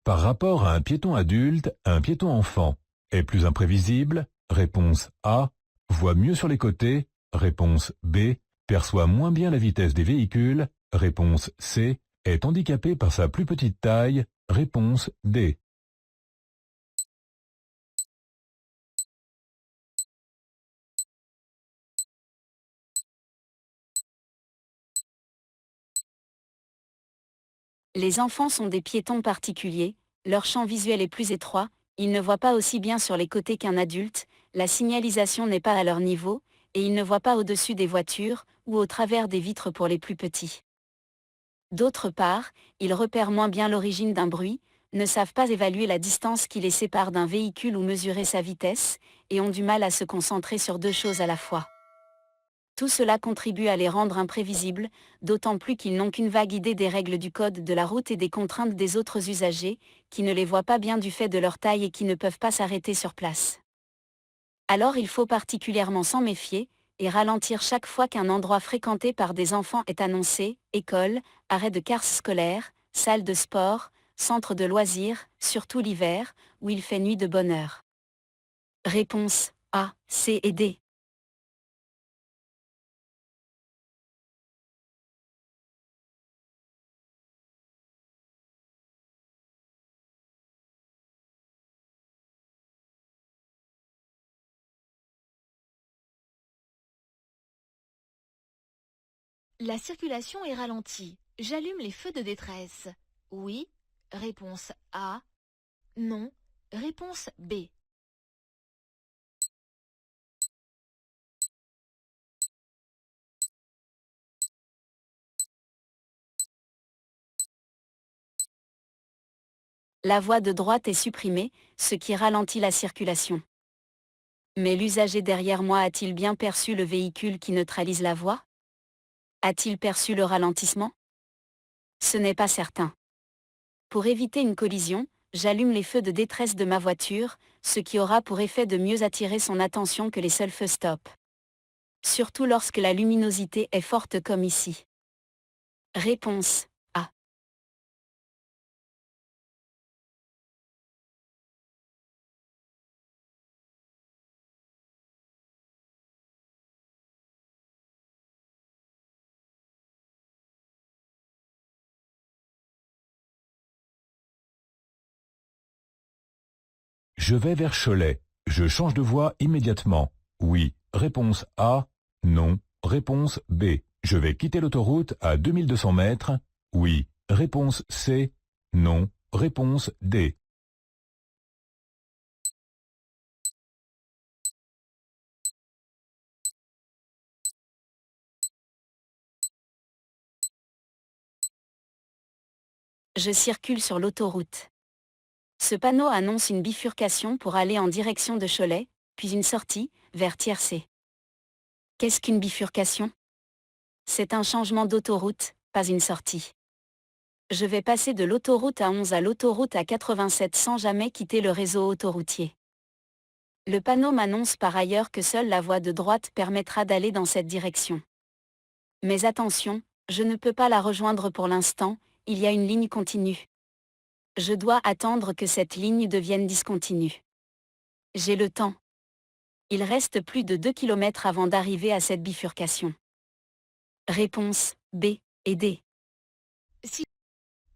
Par rapport à un piéton adulte, un piéton enfant est plus imprévisible. Réponse A. Voit mieux sur les côtés. Réponse B. Perçoit moins bien la vitesse des véhicules. Réponse C. Est handicapé par sa plus petite taille. Réponse D. Les enfants sont des piétons particuliers, leur champ visuel est plus étroit, ils ne voient pas aussi bien sur les côtés qu'un adulte, la signalisation n'est pas à leur niveau, et ils ne voient pas au-dessus des voitures, ou au travers des vitres pour les plus petits. D'autre part, ils repèrent moins bien l'origine d'un bruit, ne savent pas évaluer la distance qui les sépare d'un véhicule ou mesurer sa vitesse, et ont du mal à se concentrer sur deux choses à la fois. Tout cela contribue à les rendre imprévisibles, d'autant plus qu'ils n'ont qu'une vague idée des règles du code de la route et des contraintes des autres usagers, qui ne les voient pas bien du fait de leur taille et qui ne peuvent pas s'arrêter sur place. Alors il faut particulièrement s'en méfier, et ralentir chaque fois qu'un endroit fréquenté par des enfants est annoncé: école, arrêt de cars scolaire, salle de sport, centre de loisirs, surtout l'hiver, où il fait nuit de bonne heure. Réponse A, C et D. La circulation est ralentie. J'allume les feux de détresse. Oui. Réponse A. Non. Réponse B. La voie de droite est supprimée, ce qui ralentit la circulation. Mais l'usager derrière moi a-t-il bien perçu le véhicule qui neutralise la voie? A-t-il perçu le ralentissement? Ce n'est pas certain. Pour éviter une collision, j'allume les feux de détresse de ma voiture, ce qui aura pour effet de mieux attirer son attention que les seuls feux stop. Surtout lorsque la luminosité est forte comme ici. Réponse A. Je vais vers Cholet. Je change de voie immédiatement. Oui. Réponse A. Non. Réponse B. Je vais quitter l'autoroute à 2200 mètres. Oui. Réponse C. Non. Réponse D. Je circule sur l'autoroute. Ce panneau annonce une bifurcation pour aller en direction de Cholet, puis une sortie, vers Tiercé. Qu'est-ce qu'une bifurcation? C'est un changement d'autoroute, pas une sortie. Je vais passer de l'autoroute A11 à l'autoroute A87 sans jamais quitter le réseau autoroutier. Le panneau m'annonce par ailleurs que seule la voie de droite permettra d'aller dans cette direction. Mais attention, je ne peux pas la rejoindre pour l'instant, il y a une ligne continue. Je dois attendre que cette ligne devienne discontinue. J'ai le temps. Il reste plus de 2 km avant d'arriver à cette bifurcation. Réponse B et D.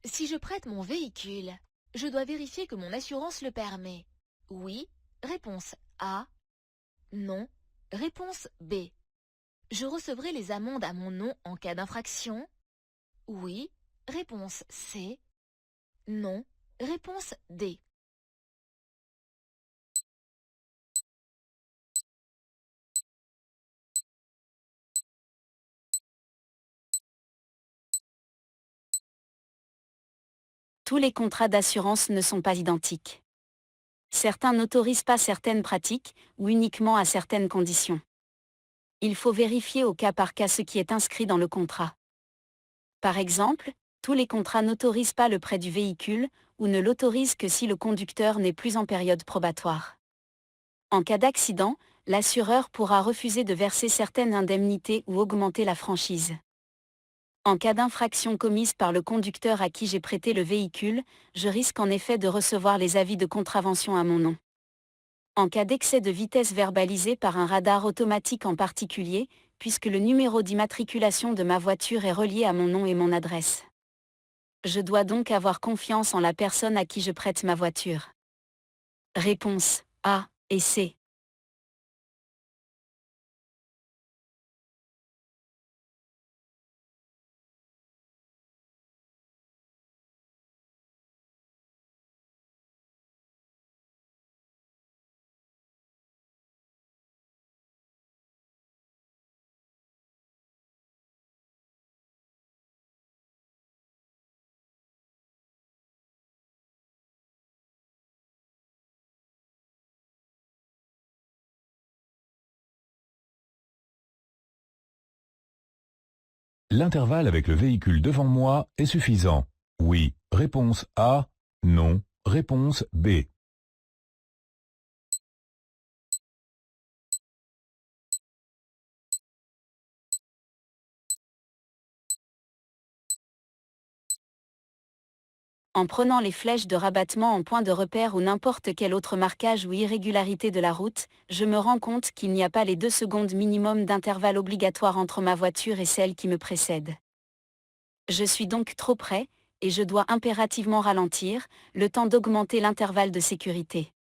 Si je prête mon véhicule, je dois vérifier que mon assurance le permet. Oui. Réponse A. Non. Réponse B. Je recevrai les amendes à mon nom en cas d'infraction. Oui. Réponse C. Non. Réponse D. Tous les contrats d'assurance ne sont pas identiques. Certains n'autorisent pas certaines pratiques, ou uniquement à certaines conditions. Il faut vérifier au cas par cas ce qui est inscrit dans le contrat. Par exemple, tous les contrats n'autorisent pas le prêt du véhicule, ou ne l'autorisent que si le conducteur n'est plus en période probatoire. En cas d'accident, l'assureur pourra refuser de verser certaines indemnités ou augmenter la franchise. En cas d'infraction commise par le conducteur à qui j'ai prêté le véhicule, je risque en effet de recevoir les avis de contravention à mon nom. En cas d'excès de vitesse verbalisé par un radar automatique en particulier, puisque le numéro d'immatriculation de ma voiture est relié à mon nom et mon adresse. Je dois donc avoir confiance en la personne à qui je prête ma voiture. Réponse A et C. L'intervalle avec le véhicule devant moi est suffisant. Oui, réponse A. Non, réponse B. En prenant les flèches de rabattement en point de repère ou n'importe quel autre marquage ou irrégularité de la route, je me rends compte qu'il n'y a pas les 2 secondes minimum d'intervalle obligatoire entre ma voiture et celle qui me précède. Je suis donc trop près, et je dois impérativement ralentir, le temps d'augmenter l'intervalle de sécurité.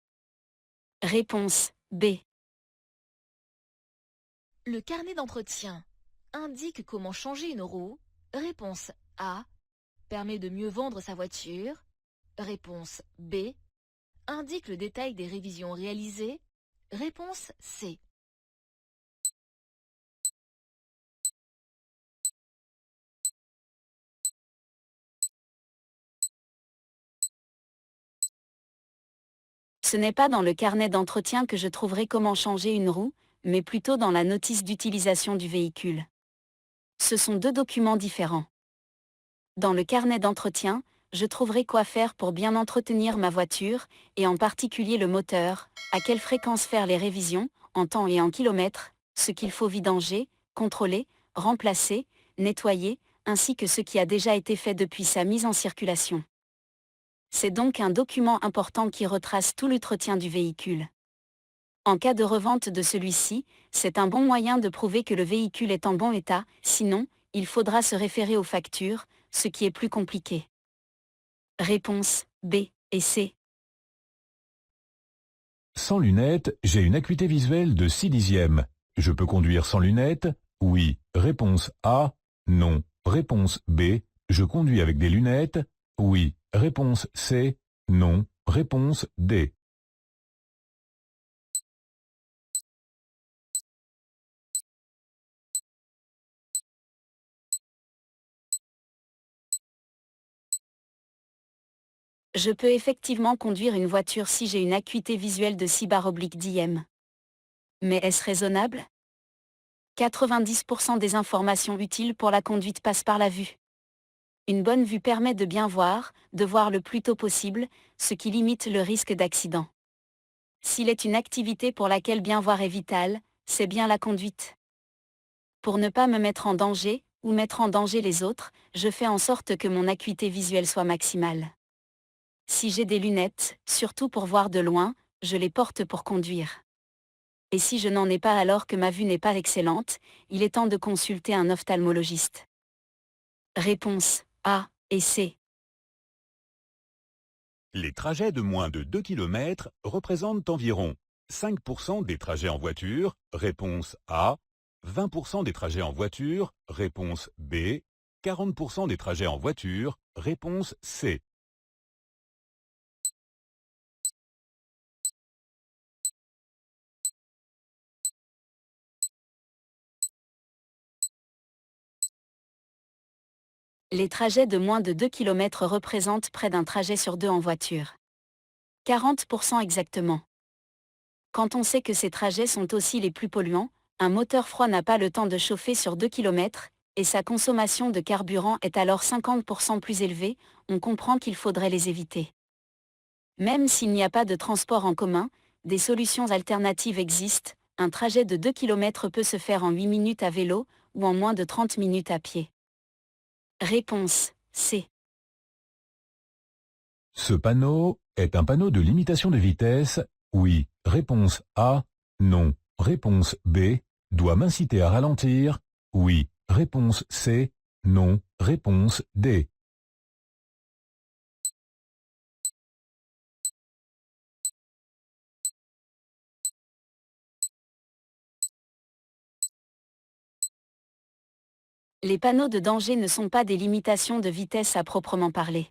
Réponse B. Le carnet d'entretien indique comment changer une roue. Réponse A. Permet de mieux vendre sa voiture. Réponse B. Indique le détail des révisions réalisées. Réponse C. Ce n'est pas dans le carnet d'entretien que je trouverai comment changer une roue, mais plutôt dans la notice d'utilisation du véhicule. Ce sont 2 documents différents. Dans le carnet d'entretien, je trouverai quoi faire pour bien entretenir ma voiture, et en particulier le moteur, à quelle fréquence faire les révisions, en temps et en kilomètres, ce qu'il faut vidanger, contrôler, remplacer, nettoyer, ainsi que ce qui a déjà été fait depuis sa mise en circulation. C'est donc un document important qui retrace tout l'entretien du véhicule. En cas de revente de celui-ci, c'est un bon moyen de prouver que le véhicule est en bon état, sinon, il faudra se référer aux factures, ce qui est plus compliqué. Réponse B et C. Sans lunettes, j'ai une acuité visuelle de 6/10. Je peux conduire sans lunettes? Oui. Réponse A. Non. Réponse B. Je conduis avec des lunettes? Oui. Réponse C. Non. Réponse D. Je peux effectivement conduire une voiture si j'ai une acuité visuelle de 6/10. Mais est-ce raisonnable? 90% des informations utiles pour la conduite passent par la vue. Une bonne vue permet de bien voir, de voir le plus tôt possible, ce qui limite le risque d'accident. S'il est une activité pour laquelle bien voir est vital, c'est bien la conduite. Pour ne pas me mettre en danger, ou mettre en danger les autres, je fais en sorte que mon acuité visuelle soit maximale. Si j'ai des lunettes, surtout pour voir de loin, je les porte pour conduire. Et si je n'en ai pas alors que ma vue n'est pas excellente, il est temps de consulter un ophtalmologiste. Réponse A et C. Les trajets de moins de 2 km représentent environ 5% des trajets en voiture, réponse A, 20% des trajets en voiture, réponse B, 40% des trajets en voiture, réponse C. Les trajets de moins de 2 km représentent près d'un trajet sur 2 en voiture. 40% exactement. Quand on sait que ces trajets sont aussi les plus polluants, un moteur froid n'a pas le temps de chauffer sur 2 km, et sa consommation de carburant est alors 50% plus élevée, on comprend qu'il faudrait les éviter. Même s'il n'y a pas de transport en commun, des solutions alternatives existent, un trajet de 2 km peut se faire en 8 minutes à vélo, ou en moins de 30 minutes à pied. Réponse C. Ce panneau est un panneau de limitation de vitesse. Oui. Réponse A. Non. Réponse B. Doit m'inciter à ralentir. Oui. Réponse C. Non. Réponse D. Les panneaux de danger ne sont pas des limitations de vitesse à proprement parler.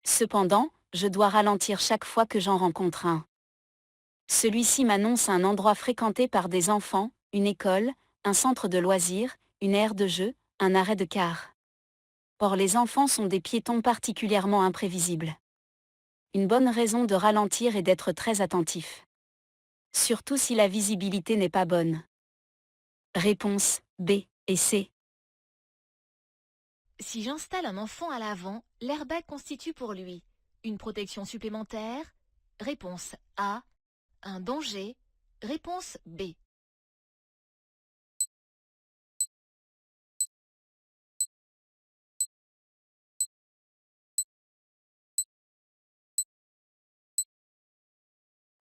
Cependant, je dois ralentir chaque fois que j'en rencontre un. Celui-ci m'annonce un endroit fréquenté par des enfants, une école, un centre de loisirs, une aire de jeu, un arrêt de car. Or les enfants sont des piétons particulièrement imprévisibles. Une bonne raison de ralentir est d'être très attentif. Surtout si la visibilité n'est pas bonne. Réponse B et C. Si j'installe un enfant à l'avant, l'airbag constitue pour lui une protection supplémentaire. Réponse A. Un danger. Réponse B.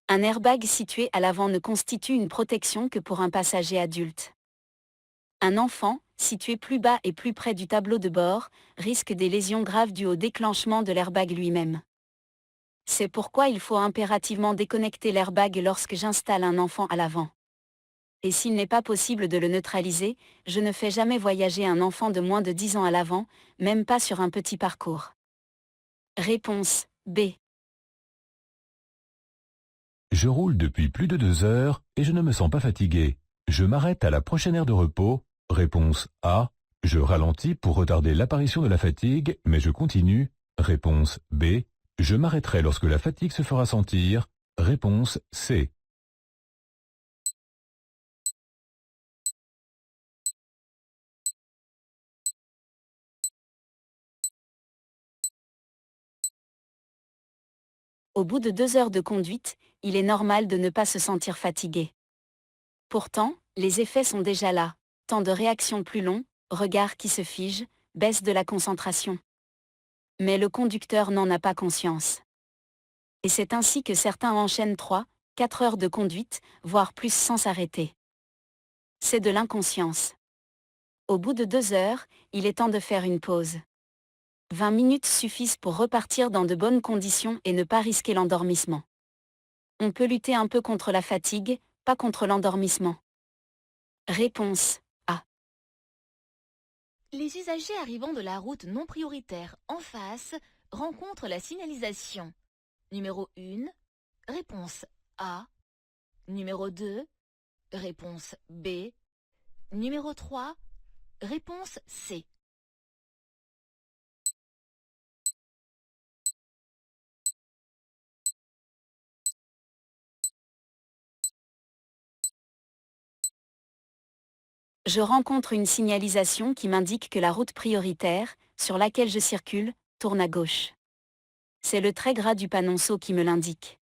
Un airbag situé à l'avant ne constitue une protection que pour un passager adulte. Un enfant, situé plus bas et plus près du tableau de bord, risque des lésions graves dues au déclenchement de l'airbag lui-même. C'est pourquoi il faut impérativement déconnecter l'airbag lorsque j'installe un enfant à l'avant. Et s'il n'est pas possible de le neutraliser, je ne fais jamais voyager un enfant de moins de 10 ans à l'avant, même pas sur un petit parcours. Réponse B. Je roule depuis plus de 2 heures et je ne me sens pas fatigué. Je m'arrête à la prochaine aire de repos. Réponse A. Je ralentis pour retarder l'apparition de la fatigue, mais je continue. Réponse B. Je m'arrêterai lorsque la fatigue se fera sentir. Réponse C. Au bout de 2 heures de conduite, il est normal de ne pas se sentir fatigué. Pourtant, les effets sont déjà là. Temps de réaction plus long, regard qui se fige, baisse de la concentration. Mais le conducteur n'en a pas conscience. Et c'est ainsi que certains enchaînent 3, 4 heures de conduite, voire plus sans s'arrêter. C'est de l'inconscience. Au bout de 2 heures, il est temps de faire une pause. 20 minutes suffisent pour repartir dans de bonnes conditions et ne pas risquer l'endormissement. On peut lutter un peu contre la fatigue, pas contre l'endormissement. Réponse A. Les usagers arrivant de la route non prioritaire en face rencontrent la signalisation. Numéro 1. Réponse A. Numéro 2. Réponse B. Numéro 3. Réponse C. Je rencontre une signalisation qui m'indique que la route prioritaire, sur laquelle je circule, tourne à gauche. C'est le trait gras du panonceau qui me l'indique.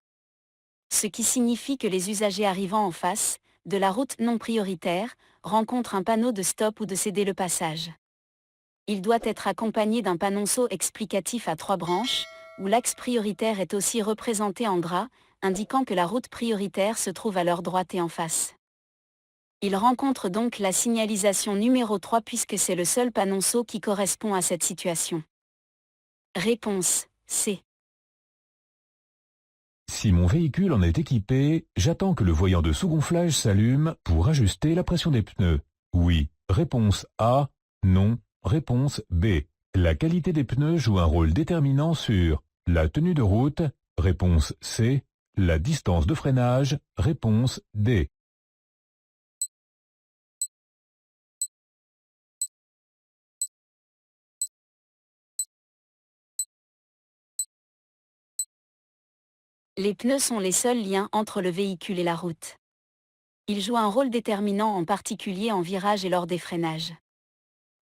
Ce qui signifie que les usagers arrivant en face, de la route non prioritaire, rencontrent un panneau de stop ou de céder le passage. Il doit être accompagné d'un panonceau explicatif à 3 branches, où l'axe prioritaire est aussi représenté en gras, indiquant que la route prioritaire se trouve à leur droite et en face. Il rencontre donc la signalisation numéro 3 puisque c'est le seul panonceau qui correspond à cette situation. Réponse C. Si mon véhicule en est équipé, j'attends que le voyant de sous-gonflage s'allume pour ajuster la pression des pneus. Oui. Réponse A. Non. Réponse B. La qualité des pneus joue un rôle déterminant sur la tenue de route. Réponse C. La distance de freinage. Réponse D. Les pneus sont les seuls liens entre le véhicule et la route. Ils jouent un rôle déterminant en particulier en virage et lors des freinages.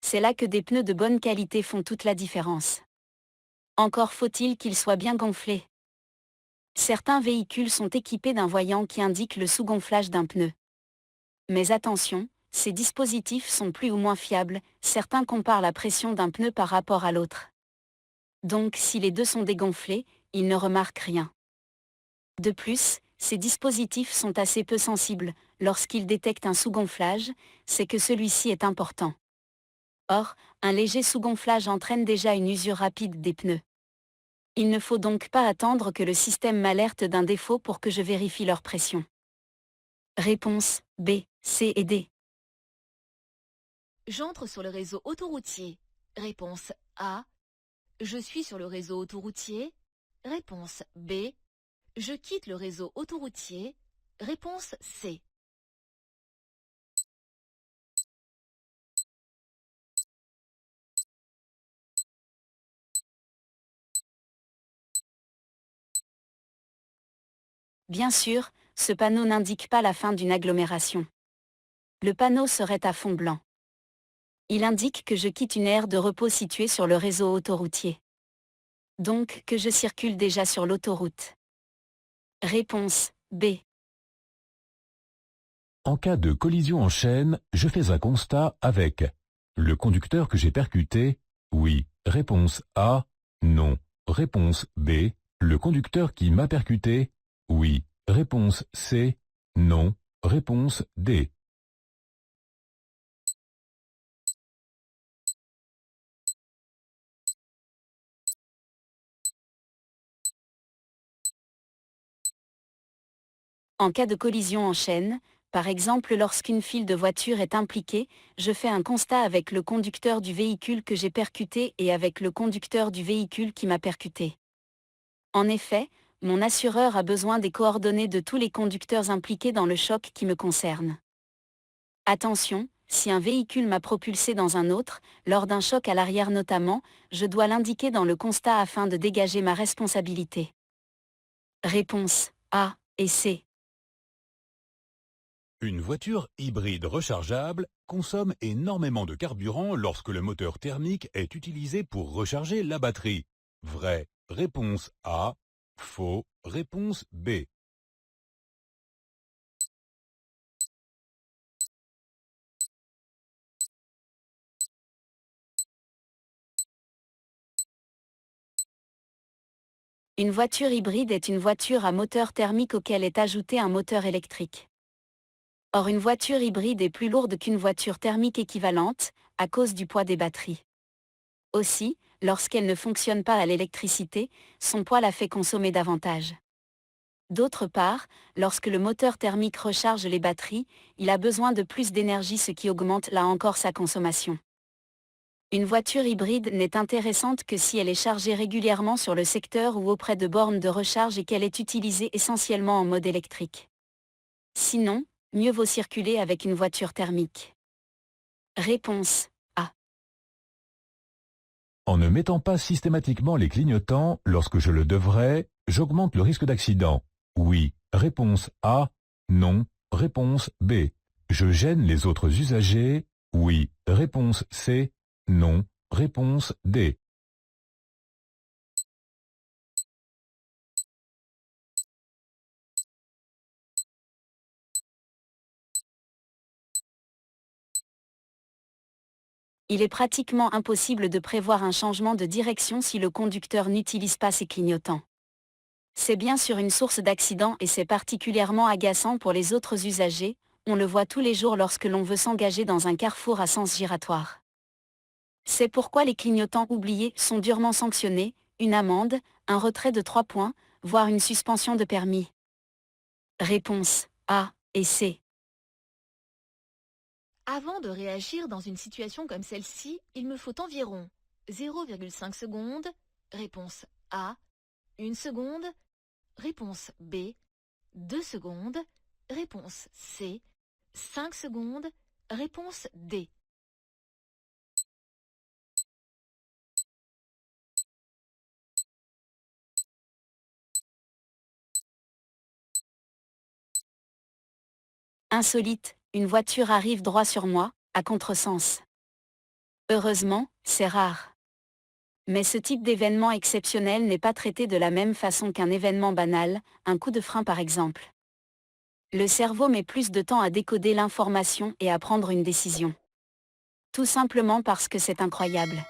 C'est là que des pneus de bonne qualité font toute la différence. Encore faut-il qu'ils soient bien gonflés. Certains véhicules sont équipés d'un voyant qui indique le sous-gonflage d'un pneu. Mais attention, ces dispositifs sont plus ou moins fiables, certains comparent la pression d'un pneu par rapport à l'autre. Donc si les deux sont dégonflés, ils ne remarquent rien. De plus, ces dispositifs sont assez peu sensibles, lorsqu'ils détectent un sous-gonflage, c'est que celui-ci est important. Or, un léger sous-gonflage entraîne déjà une usure rapide des pneus. Il ne faut donc pas attendre que le système m'alerte d'un défaut pour que je vérifie leur pression. Réponse B, C et D. J'entre sur le réseau autoroutier. Réponse A. Je suis sur le réseau autoroutier. Réponse B. Je quitte le réseau autoroutier. Réponse C. Bien sûr, ce panneau n'indique pas la fin d'une agglomération. Le panneau serait à fond blanc. Il indique que je quitte une aire de repos située sur le réseau autoroutier. Donc que je circule déjà sur l'autoroute. Réponse B. En cas de collision en chaîne, je fais un constat avec le conducteur que j'ai percuté, oui. Réponse A, non. Réponse B, le conducteur qui m'a percuté, oui. Réponse C, non. Réponse D. En cas de collision en chaîne, par exemple lorsqu'une file de voitures est impliquée, je fais un constat avec le conducteur du véhicule que j'ai percuté et avec le conducteur du véhicule qui m'a percuté. En effet, mon assureur a besoin des coordonnées de tous les conducteurs impliqués dans le choc qui me concerne. Attention, si un véhicule m'a propulsé dans un autre, lors d'un choc à l'arrière notamment, je dois l'indiquer dans le constat afin de dégager ma responsabilité. Réponse A et C. Une voiture hybride rechargeable consomme énormément de carburant lorsque le moteur thermique est utilisé pour recharger la batterie. Vrai. Réponse A. Faux. Réponse B. Une voiture hybride est une voiture à moteur thermique auquel est ajouté un moteur électrique. Or une voiture hybride est plus lourde qu'une voiture thermique équivalente, à cause du poids des batteries. Aussi, lorsqu'elle ne fonctionne pas à l'électricité, son poids la fait consommer davantage. D'autre part, lorsque le moteur thermique recharge les batteries, il a besoin de plus d'énergie, ce qui augmente là encore sa consommation. Une voiture hybride n'est intéressante que si elle est chargée régulièrement sur le secteur ou auprès de bornes de recharge et qu'elle est utilisée essentiellement en mode électrique. Sinon, mieux vaut circuler avec une voiture thermique. Réponse A. En ne mettant pas systématiquement les clignotants lorsque je le devrais, j'augmente le risque d'accident. Oui. Réponse A. Non. Réponse B. Je gêne les autres usagers. Oui. Réponse C. Non. Réponse D. Il est pratiquement impossible de prévoir un changement de direction si le conducteur n'utilise pas ses clignotants. C'est bien sûr une source d'accident et c'est particulièrement agaçant pour les autres usagers, on le voit tous les jours lorsque l'on veut s'engager dans un carrefour à sens giratoire. C'est pourquoi les clignotants oubliés sont durement sanctionnés, une amende, un retrait de 3 points, voire une suspension de permis. Réponse A et C. Avant de réagir dans une situation comme celle-ci, il me faut environ 0,5 secondes. Réponse A. 1 seconde. Réponse B. 2 secondes. Réponse C. 5 secondes. Réponse D. Insolite, une voiture arrive droit sur moi, à contresens. Heureusement, c'est rare. Mais ce type d'événement exceptionnel n'est pas traité de la même façon qu'un événement banal, un coup de frein par exemple. Le cerveau met plus de temps à décoder l'information et à prendre une décision. Tout simplement parce que c'est incroyable.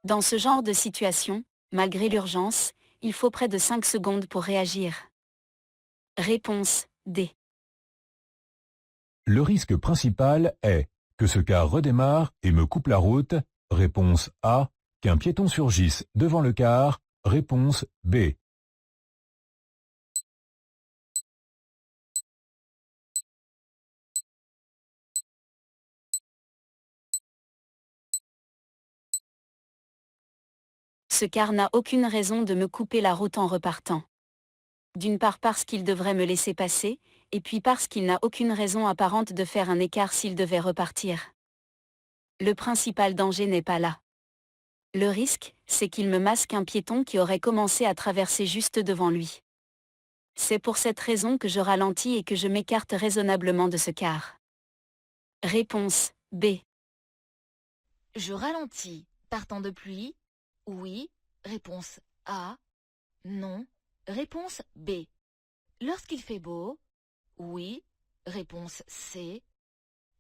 Dans ce genre de situation, malgré l'urgence, il faut près de 5 secondes pour réagir. Réponse D. Le risque principal est que ce car redémarre et me coupe la route. Réponse A. Qu'un piéton surgisse devant le car. Réponse B. Ce car n'a aucune raison de me couper la route en repartant. D'une part parce qu'il devrait me laisser passer, et puis parce qu'il n'a aucune raison apparente de faire un écart s'il devait repartir. Le principal danger n'est pas là. Le risque, c'est qu'il me masque un piéton qui aurait commencé à traverser juste devant lui. C'est pour cette raison que je ralentis et que je m'écarte raisonnablement de ce car. Réponse B. Je ralentis. Par temps de pluie? Oui. Réponse A. Non. Réponse B. Lorsqu'il fait beau? Oui. Réponse C.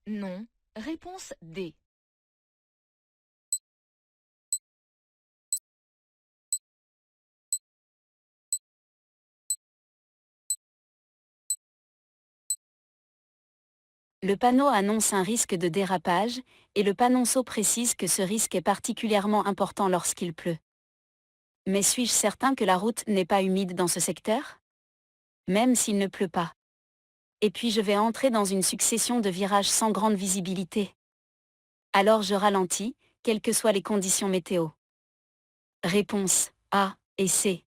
Non. Réponse D. Le panneau annonce un risque de dérapage, et le panonceau précise que ce risque est particulièrement important lorsqu'il pleut. Mais suis-je certain que la route n'est pas humide dans ce secteur? Même s'il ne pleut pas. Et puis je vais entrer dans une succession de virages sans grande visibilité. Alors je ralentis, quelles que soient les conditions météo. Réponse A et C.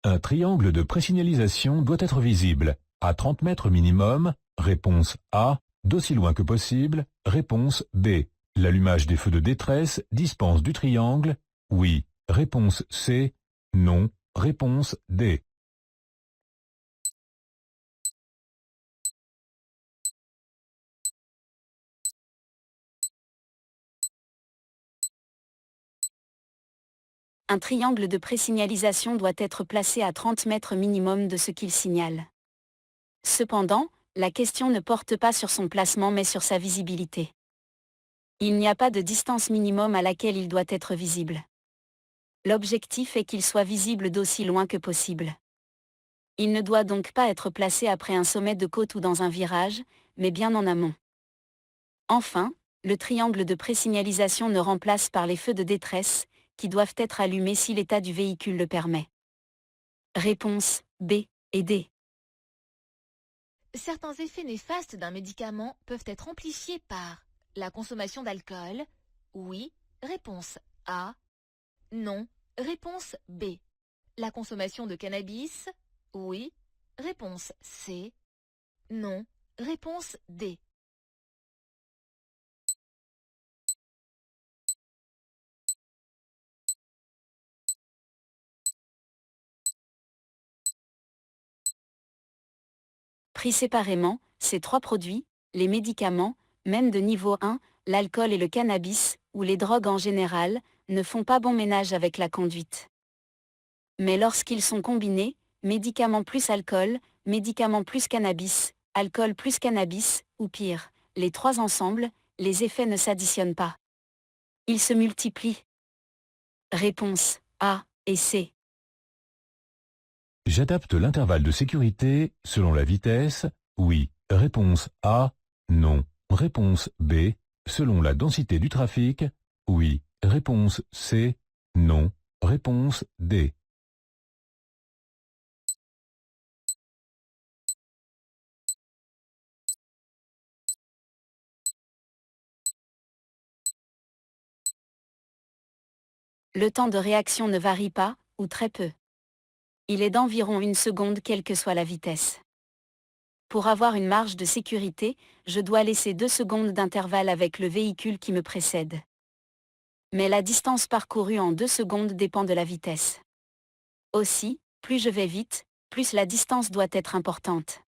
Un triangle de présignalisation doit être visible à 30 mètres minimum. Réponse A. D'aussi loin que possible. Réponse B. L'allumage des feux de détresse dispense du triangle. Oui. Réponse C. Non. Réponse D. Un triangle de présignalisation doit être placé à 30 mètres minimum de ce qu'il signale. Cependant, la question ne porte pas sur son placement mais sur sa visibilité. Il n'y a pas de distance minimum à laquelle il doit être visible. L'objectif est qu'il soit visible d'aussi loin que possible. Il ne doit donc pas être placé après un sommet de côte ou dans un virage, mais bien en amont. Enfin, le triangle de présignalisation ne remplace par les feux de détresse, qui doivent être allumés si l'état du véhicule le permet. Réponse B et D. Certains effets néfastes d'un médicament peuvent être amplifiés par la consommation d'alcool? Oui. Réponse A. Non. Réponse B. La consommation de cannabis? Oui. Réponse C. Non. Réponse D. Pris séparément, ces trois produits, les médicaments, même de niveau 1, l'alcool et le cannabis, ou les drogues en général, ne font pas bon ménage avec la conduite. Mais lorsqu'ils sont combinés, médicaments plus alcool, médicaments plus cannabis, alcool plus cannabis, ou pire, les trois ensemble, les effets ne s'additionnent pas. Ils se multiplient. Réponse A et C. J'adapte l'intervalle de sécurité selon la vitesse. Oui. Réponse A. Non. Réponse B. Selon la densité du trafic. Oui. Réponse C. Non. Réponse D. Le temps de réaction ne varie pas, ou très peu. Il est d'environ 1 seconde quelle que soit la vitesse. Pour avoir une marge de sécurité, je dois laisser 2 secondes d'intervalle avec le véhicule qui me précède. Mais la distance parcourue en 2 secondes dépend de la vitesse. Aussi, plus je vais vite, plus la distance doit être importante.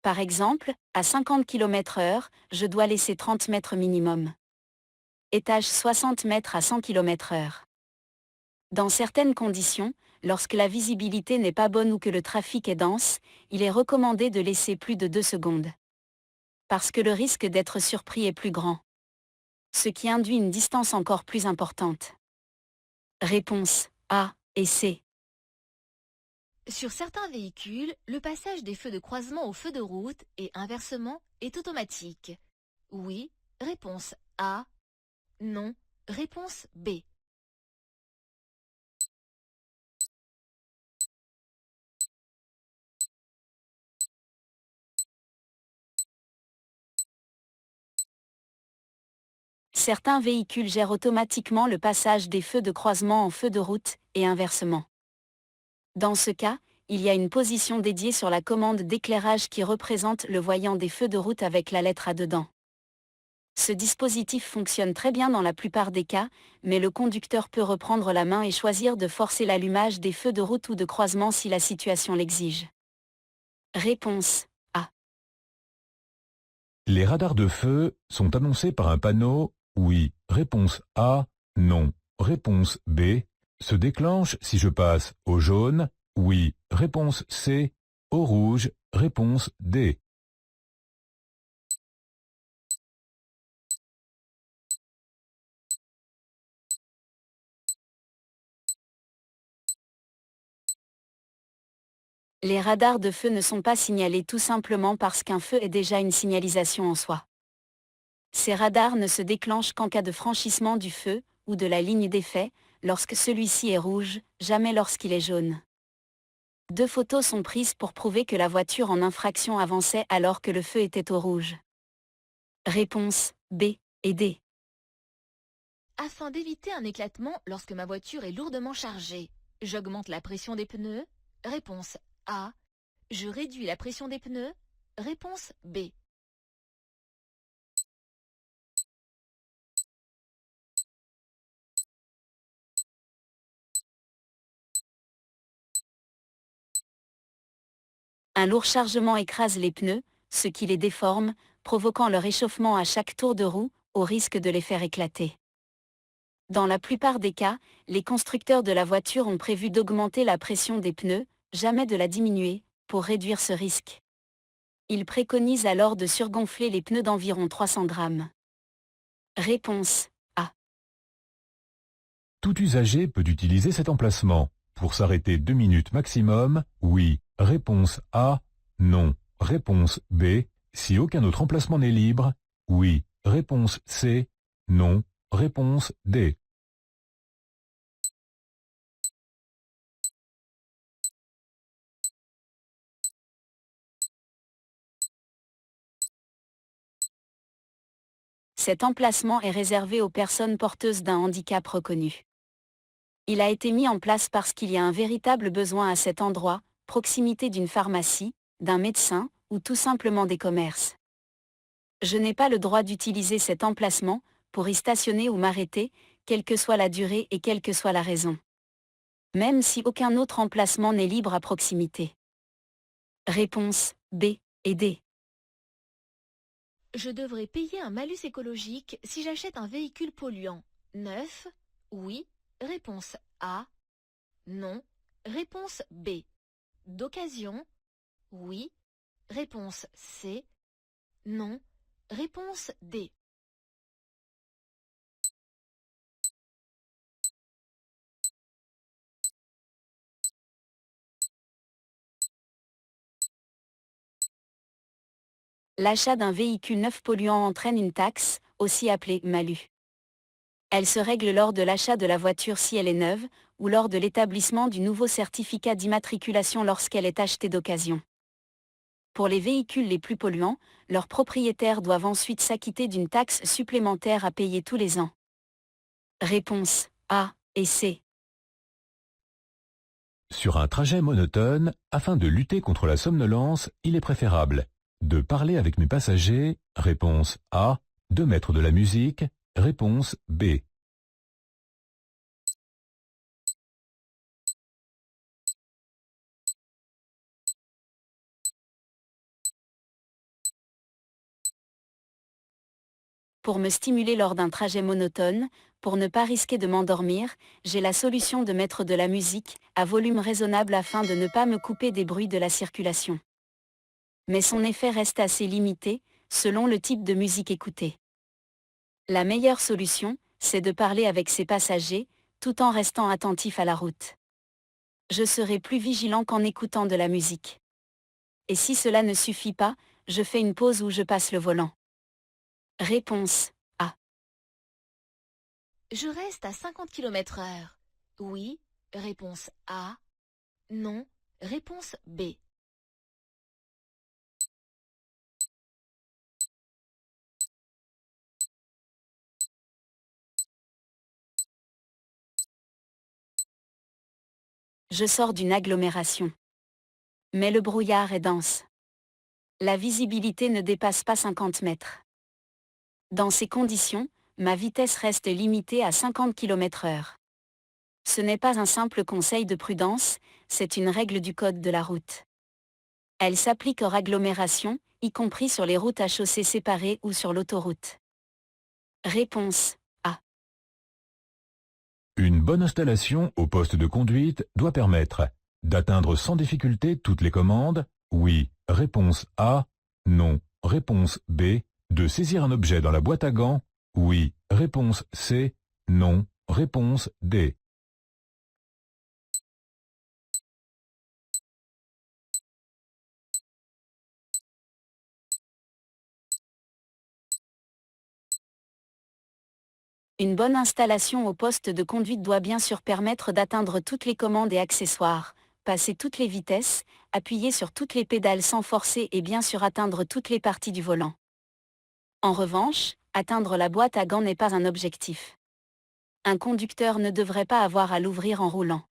Par exemple, à 50 km/h, je dois laisser 30 mètres minimum. Étage 60 mètres à 100 km/h. Dans certaines conditions, lorsque la visibilité n'est pas bonne ou que le trafic est dense, il est recommandé de laisser plus de 2 secondes. Parce que le risque d'être surpris est plus grand. Ce qui induit une distance encore plus importante. Réponse A et C. Sur certains véhicules, le passage des feux de croisement aux feux de route et inversement est automatique. Oui, réponse A. Non, réponse B. Certains véhicules gèrent automatiquement le passage des feux de croisement en feux de route, et inversement. Dans ce cas, il y a une position dédiée sur la commande d'éclairage qui représente le voyant des feux de route avec la lettre A dedans. Ce dispositif fonctionne très bien dans la plupart des cas, mais le conducteur peut reprendre la main et choisir de forcer l'allumage des feux de route ou de croisement si la situation l'exige. Réponse A. Les radars de feu sont annoncés par un panneau « Oui ». Réponse A. Non. Réponse B. Se déclenche si je passe au jaune. Oui. Réponse C. Au rouge. Réponse D. Les radars de feu ne sont pas signalés tout simplement parce qu'un feu est déjà une signalisation en soi. Ces radars ne se déclenchent qu'en cas de franchissement du feu, ou de la ligne d'effet, lorsque celui-ci est rouge, jamais lorsqu'il est jaune. 2 photos sont prises pour prouver que la voiture en infraction avançait alors que le feu était au rouge. Réponse B et D. Afin d'éviter un éclatement lorsque ma voiture est lourdement chargée, j'augmente la pression des pneus. Réponse A. Je réduis la pression des pneus. Réponse B. Un lourd chargement écrase les pneus, ce qui les déforme, provoquant leur échauffement à chaque tour de roue, au risque de les faire éclater. Dans la plupart des cas, les constructeurs de la voiture ont prévu d'augmenter la pression des pneus, jamais de la diminuer, pour réduire ce risque. Ils préconisent alors de surgonfler les pneus d'environ 300 grammes. Réponse A. Tout usager peut utiliser cet emplacement. Pour s'arrêter 2 minutes maximum, oui. Réponse A. Non. Réponse B. Si aucun autre emplacement n'est libre, oui. Réponse C. Non. Réponse D. Cet emplacement est réservé aux personnes porteuses d'un handicap reconnu. Il a été mis en place parce qu'il y a un véritable besoin à cet endroit, proximité d'une pharmacie, d'un médecin, ou tout simplement des commerces. Je n'ai pas le droit d'utiliser cet emplacement, pour y stationner ou m'arrêter, quelle que soit la durée et quelle que soit la raison. Même si aucun autre emplacement n'est libre à proximité. Réponse B et D. Je devrais payer un malus écologique si j'achète un véhicule polluant. Neuf. Oui. Réponse A. Non. Réponse B. D'occasion. Oui. Réponse C. Non. Réponse D. L'achat d'un véhicule neuf polluant entraîne une taxe, aussi appelée malus. Elle se règle lors de l'achat de la voiture si elle est neuve, ou lors de l'établissement du nouveau certificat d'immatriculation lorsqu'elle est achetée d'occasion. Pour les véhicules les plus polluants, leurs propriétaires doivent ensuite s'acquitter d'une taxe supplémentaire à payer tous les ans. Réponse A et C. Sur un trajet monotone, afin de lutter contre la somnolence, il est préférable de parler avec mes passagers. Réponse A. De mettre de la musique. Réponse B. Pour me stimuler lors d'un trajet monotone, pour ne pas risquer de m'endormir, j'ai la solution de mettre de la musique, à volume raisonnable afin de ne pas me couper des bruits de la circulation. Mais son effet reste assez limité, selon le type de musique écoutée. La meilleure solution, c'est de parler avec ses passagers, tout en restant attentif à la route. Je serai plus vigilant qu'en écoutant de la musique. Et si cela ne suffit pas, je fais une pause ou je passe le volant. Réponse A. Je reste à 50 km/h. Oui. Réponse A. Non. Réponse B. Je sors d'une agglomération. Mais le brouillard est dense. La visibilité ne dépasse pas 50 mètres. Dans ces conditions, ma vitesse reste limitée à 50 km/h. Ce n'est pas un simple conseil de prudence, c'est une règle du code de la route. Elle s'applique hors agglomération, y compris sur les routes à chaussées séparées ou sur l'autoroute. Réponse A. Une bonne installation au poste de conduite doit permettre d'atteindre sans difficulté toutes les commandes. Oui. Réponse A. Non. Réponse B. De saisir un objet dans la boîte à gants. Oui. Réponse C. Non. Réponse D. Une bonne installation au poste de conduite doit bien sûr permettre d'atteindre toutes les commandes et accessoires, passer toutes les vitesses, appuyer sur toutes les pédales sans forcer et bien sûr atteindre toutes les parties du volant. En revanche, atteindre la boîte à gants n'est pas un objectif. Un conducteur ne devrait pas avoir à l'ouvrir en roulant.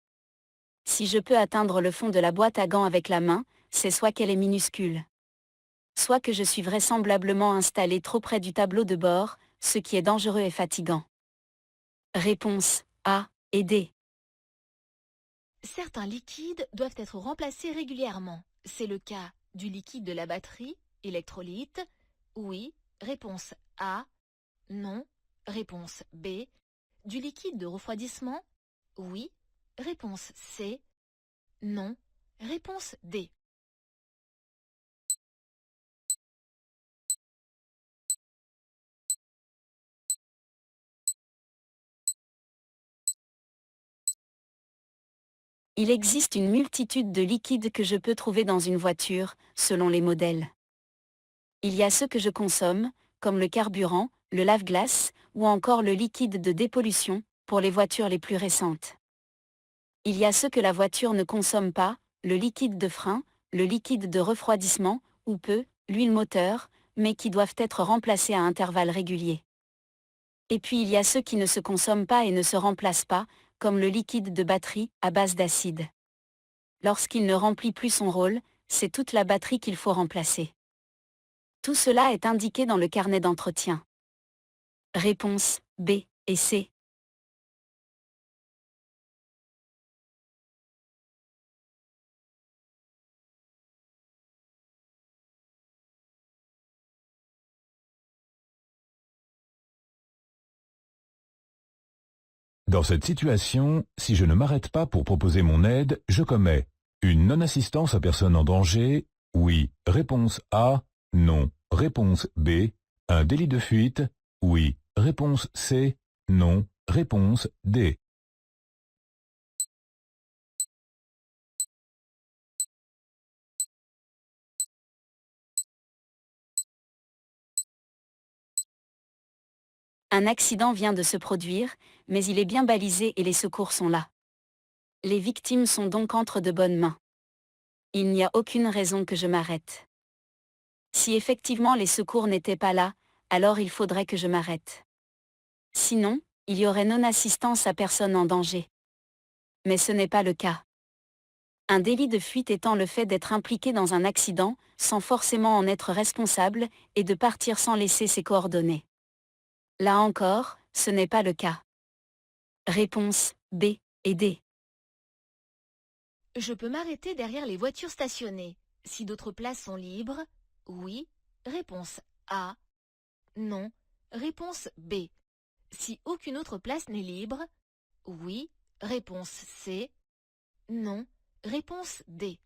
Si je peux atteindre le fond de la boîte à gants avec la main, c'est soit qu'elle est minuscule, soit que je suis vraisemblablement installé trop près du tableau de bord, ce qui est dangereux et fatigant. Réponse A et D. Certains liquides doivent être remplacés régulièrement. C'est le cas du liquide de la batterie, électrolyte. Oui. Réponse A. Non. Réponse B. Du liquide de refroidissement. Oui. Réponse C. Non. Réponse D. Il existe une multitude de liquides que je peux trouver dans une voiture, selon les modèles. Il y a ceux que je consomme, comme le carburant, le lave-glace, ou encore le liquide de dépollution, pour les voitures les plus récentes. Il y a ceux que la voiture ne consomme pas, le liquide de frein, le liquide de refroidissement, ou peu, l'huile moteur, mais qui doivent être remplacés à intervalles réguliers. Et puis il y a ceux qui ne se consomment pas et ne se remplacent pas, comme le liquide de batterie, à base d'acide. Lorsqu'il ne remplit plus son rôle, c'est toute la batterie qu'il faut remplacer. Tout cela est indiqué dans le carnet d'entretien. Réponse B et C. Dans cette situation, si je ne m'arrête pas pour proposer mon aide, je commets une non-assistance à personne en danger. Oui. Réponse A. Non. Réponse B. Un délit de fuite. Oui. Réponse C. Non. Réponse D. Un accident vient de se produire, mais il est bien balisé et les secours sont là. Les victimes sont donc entre de bonnes mains. Il n'y a aucune raison que je m'arrête. Si effectivement les secours n'étaient pas là, alors il faudrait que je m'arrête. Sinon, il y aurait non-assistance à personne en danger. Mais ce n'est pas le cas. Un délit de fuite étant le fait d'être impliqué dans un accident, sans forcément en être responsable, et de partir sans laisser ses coordonnées. Là encore, ce n'est pas le cas. Réponse B et D. Je peux m'arrêter derrière les voitures stationnées. Si d'autres places sont libres. Oui. Réponse A. Non. Réponse B. Si aucune autre place n'est libre, oui. Réponse C. Non. Réponse D.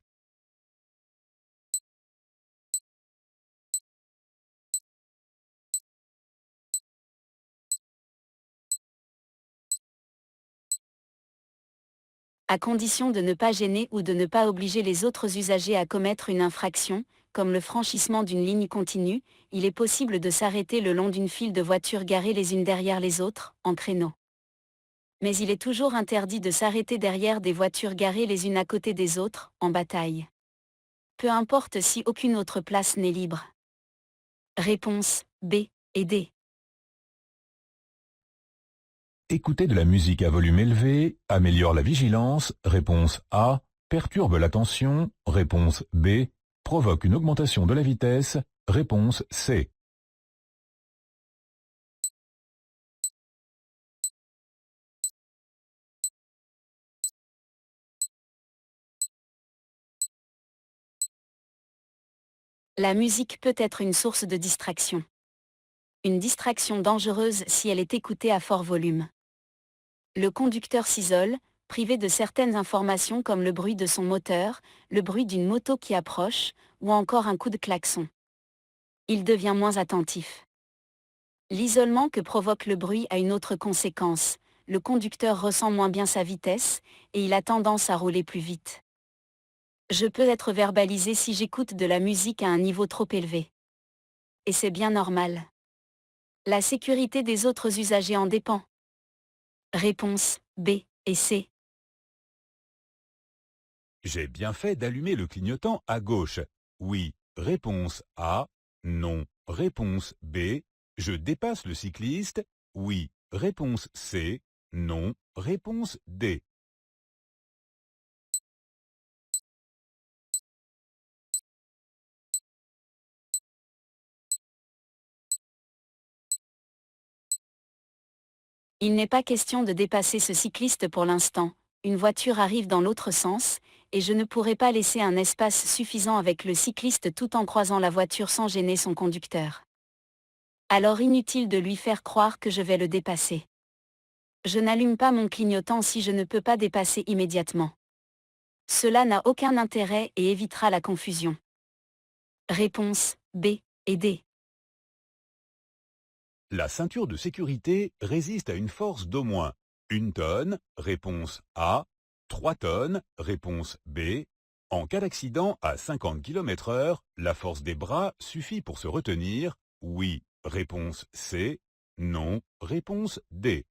À condition de ne pas gêner ou de ne pas obliger les autres usagers à commettre une infraction, comme le franchissement d'une ligne continue, il est possible de s'arrêter le long d'une file de voitures garées les unes derrière les autres, en créneau. Mais il est toujours interdit de s'arrêter derrière des voitures garées les unes à côté des autres, en bataille. Peu importe si aucune autre place n'est libre. Réponse B et D. Écouter de la musique à volume élevé améliore la vigilance. Réponse A. Perturbe l'attention. Réponse B. Provoque une augmentation de la vitesse. Réponse C. La musique peut être une source de distraction. Une distraction dangereuse si elle est écoutée à fort volume. Le conducteur s'isole, privé de certaines informations comme le bruit de son moteur, le bruit d'une moto qui approche, ou encore un coup de klaxon. Il devient moins attentif. L'isolement que provoque le bruit a une autre conséquence. Le conducteur ressent moins bien sa vitesse, et il a tendance à rouler plus vite. Je peux être verbalisé si j'écoute de la musique à un niveau trop élevé. Et c'est bien normal. La sécurité des autres usagers en dépend. Réponse B et C. J'ai bien fait d'allumer le clignotant à gauche. Oui. Réponse A. Non. Réponse B. Je dépasse le cycliste. Oui. Réponse C. Non. Réponse D. Il n'est pas question de dépasser ce cycliste pour l'instant. Une voiture arrive dans l'autre sens, et je ne pourrai pas laisser un espace suffisant avec le cycliste tout en croisant la voiture sans gêner son conducteur. Alors inutile de lui faire croire que je vais le dépasser. Je n'allume pas mon clignotant si je ne peux pas dépasser immédiatement. Cela n'a aucun intérêt et évitera la confusion. Réponse B et D. La ceinture de sécurité résiste à une force d'au moins 1 tonne. Réponse A. 3 tonnes. Réponse B. En cas d'accident à 50 km/h, la force des bras suffit pour se retenir. Oui. Réponse C. Non. Réponse D.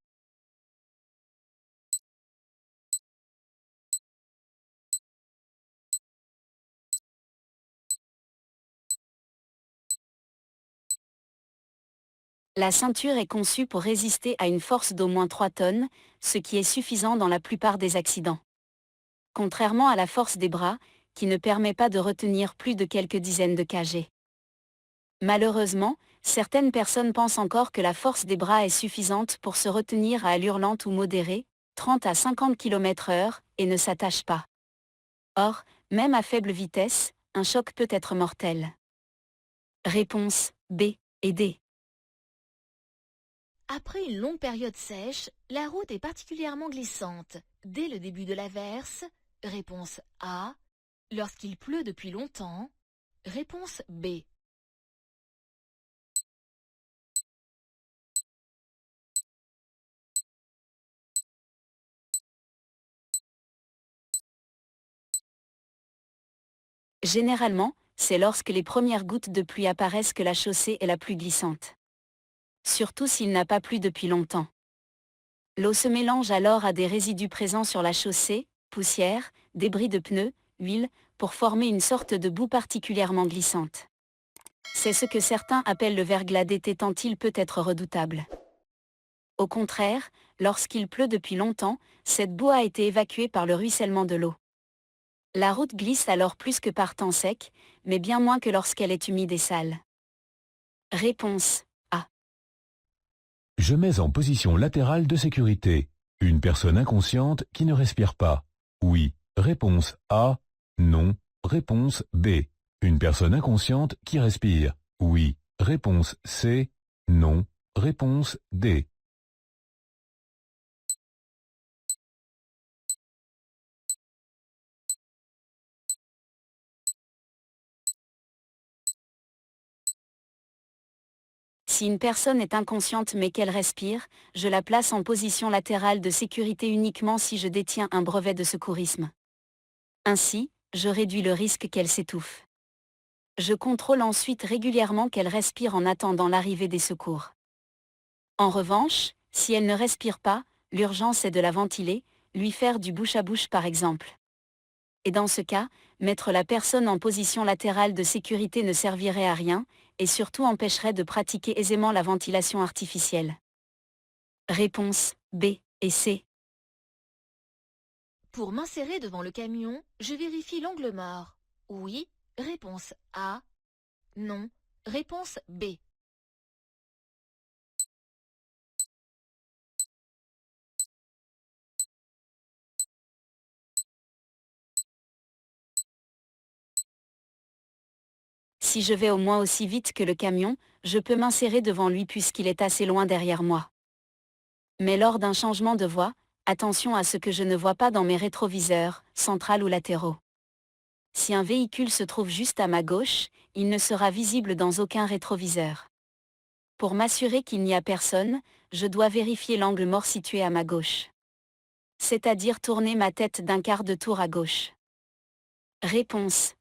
La ceinture est conçue pour résister à une force d'au moins 3 tonnes, ce qui est suffisant dans la plupart des accidents. Contrairement à la force des bras, qui ne permet pas de retenir plus de quelques dizaines de kg. Malheureusement, certaines personnes pensent encore que la force des bras est suffisante pour se retenir à allure lente ou modérée, 30 à 50 km/h, et ne s'attachent pas. Or, même à faible vitesse, un choc peut être mortel. Réponse B et D. Après une longue période sèche, la route est particulièrement glissante. Dès le début de l'averse, réponse A. Lorsqu'il pleut depuis longtemps, réponse B. Généralement, c'est lorsque les premières gouttes de pluie apparaissent que la chaussée est la plus glissante. Surtout s'il n'a pas plu depuis longtemps. L'eau se mélange alors à des résidus présents sur la chaussée, poussière, débris de pneus, huile, pour former une sorte de boue particulièrement glissante. C'est ce que certains appellent le verglas d'été tant il peut être redoutable. Au contraire, lorsqu'il pleut depuis longtemps, cette boue a été évacuée par le ruissellement de l'eau. La route glisse alors plus que par temps sec, mais bien moins que lorsqu'elle est humide et sale. Réponse A. Je mets en position latérale de sécurité. Une personne inconsciente qui ne respire pas. Oui. Réponse A. Non. Réponse B. Une personne inconsciente qui respire. Oui. Réponse C. Non. Réponse D. Si une personne est inconsciente mais qu'elle respire, je la place en position latérale de sécurité uniquement si je détiens un brevet de secourisme. Ainsi, je réduis le risque qu'elle s'étouffe. Je contrôle ensuite régulièrement qu'elle respire en attendant l'arrivée des secours. En revanche, si elle ne respire pas, l'urgence est de la ventiler, lui faire du bouche à bouche par exemple. Et dans ce cas, mettre la personne en position latérale de sécurité ne servirait à rien, et surtout empêcherait de pratiquer aisément la ventilation artificielle. Réponse B et C. Pour m'insérer devant le camion, je vérifie l'angle mort. Oui. Réponse A. Non. Réponse B. Si je vais au moins aussi vite que le camion, je peux m'insérer devant lui puisqu'il est assez loin derrière moi. Mais lors d'un changement de voie, attention à ce que je ne vois pas dans mes rétroviseurs, centrales ou latéraux. Si un véhicule se trouve juste à ma gauche, il ne sera visible dans aucun rétroviseur. Pour m'assurer qu'il n'y a personne, je dois vérifier l'angle mort situé à ma gauche. C'est-à-dire tourner ma tête d'un quart de tour à gauche. Réponse